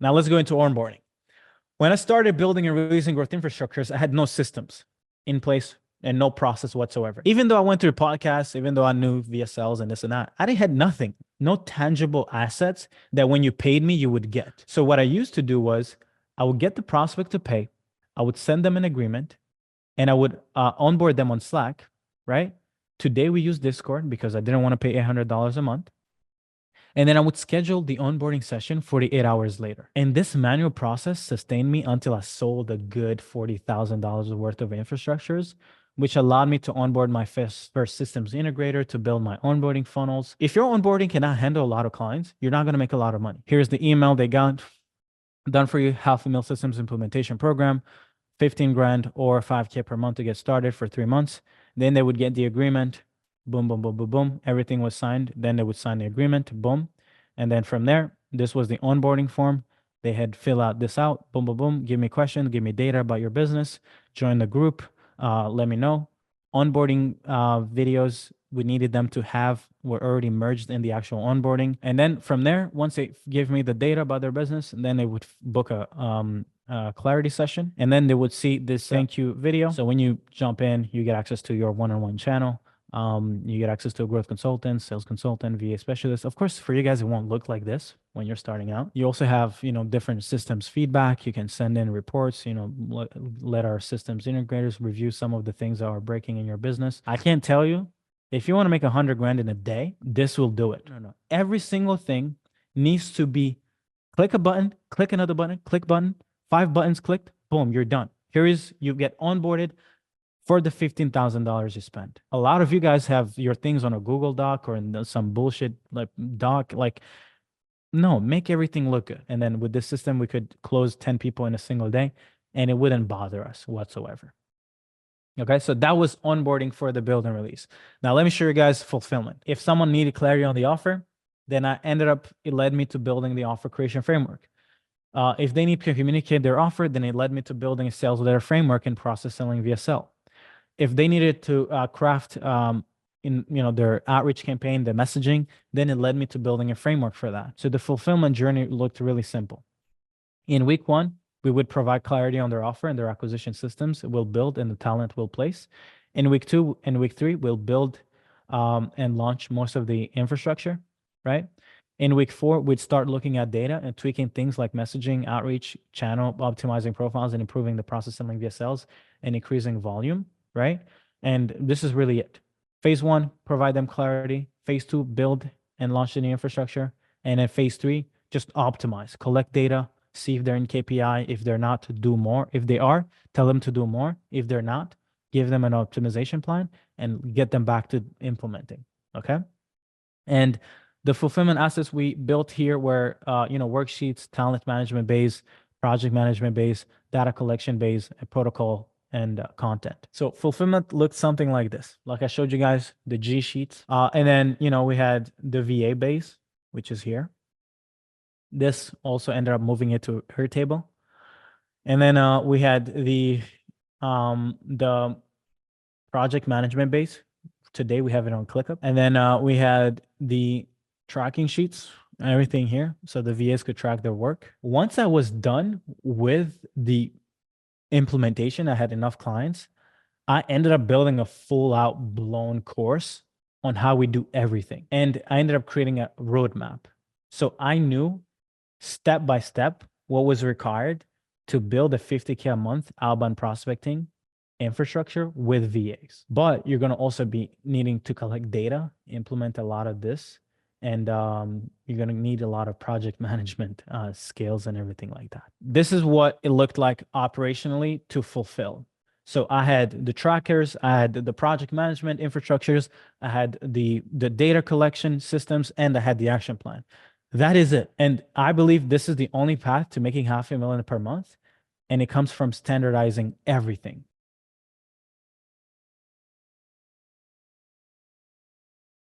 Now let's go into onboarding. When I started building and releasing growth infrastructures, I had no systems in place and no process whatsoever. Even though I went through podcasts, even though I knew VSLs and this and that, I had nothing, no tangible assets that when you paid me, you would get. So what I used to do was I would get the prospect to pay, I would send them an agreement, and I would onboard them on Slack, right? Today we use Discord because I didn't want to pay $800 a month. And then I would schedule the onboarding session 48 hours later. And this manual process sustained me until I sold a good $40,000 worth of infrastructures, which allowed me to onboard my first systems integrator to build my onboarding funnels. If your onboarding cannot handle a lot of clients, you're not going to make a lot of money. Here's the email they got done for you: $500,000 systems implementation program, 15 grand or 5K per month to get started for 3 months. Then they would get the agreement. Boom, boom, boom, boom, boom. Everything was signed. Then they would sign the agreement. Boom. And then from there, this was the onboarding form. They had fill out this out. Boom, boom, boom. Give me questions. Give me data about your business. Join the group. Let me know. Onboarding videos we needed them to have were already merged in the actual onboarding. And then from there, once they give me the data about their business, then they would book a clarity session. And then they would see this thank you video. So when you jump in, you get access to your one-on-one channel. You get access to a growth consultant, sales consultant, VA specialist. Of course, for you guys, it won't look like this when you're starting out. You also have, different systems feedback. You can send in reports, let our systems integrators review some of the things that are breaking in your business. I can't tell you, if you want to make 100 grand in a day, this will do it. No. Every single thing needs to be click a button, click another button, click button, 5 buttons clicked, boom, you're done. You get onboarded for the $15,000 you spent. A lot of you guys have your things on a Google Doc or in some bullshit like doc. No, make everything look good. And then with this system, we could close 10 people in a single day and it wouldn't bother us whatsoever. Okay, so that was onboarding for the build and release. Now let me show you guys fulfillment. If someone needed clarity on the offer, then it led me to building the offer creation framework. If they need to communicate their offer, then it led me to building a sales letter framework and process selling VSL. If they needed to craft their outreach campaign, the messaging, then it led me to building a framework for that. So the fulfillment journey looked really simple. In week 1, we would provide clarity on their offer and their acquisition systems. We'll build and the talent will place. In week 2 and week 3, we'll build and launch most of the infrastructure, right? In week 4, we'd start looking at data and tweaking things like messaging, outreach, channel, optimizing profiles, and improving the process selling VSLs and increasing volume, right? And this is really it. Phase 1, provide them clarity. Phase 2, build and launch the new infrastructure. And then phase 3, just optimize, collect data, see if they're in KPI. If they're not, do more. If they are, tell them to do more. If they're not, give them an optimization plan and get them back to implementing, okay? And the fulfillment assets we built here were, worksheets, talent management base, project management base, data collection base, and protocol and content. So fulfillment looked something like this. Like I showed you guys the G sheets. And then, we had the VA base, which is here. This also ended up moving it to her table. And then we had the project management base. Today we have it on ClickUp. And then we had the tracking sheets, everything here, so the VAs could track their work. Once I was done with the implementation, I had enough clients, I ended up building a full out blown course on how we do everything. And I ended up creating a roadmap. So I knew step by step what was required to build a 50K a month outbound prospecting infrastructure with VAs. But you're going to also be needing to collect data, implement a lot of this, and you're going to need a lot of project management skills and everything like that. This is what it looked like operationally to fulfill. So I had the trackers, I had the project management infrastructures, I had the data collection systems, and I had the action plan. That is it. And I believe this is the only path to making $500,000 per month. And it comes from standardizing everything.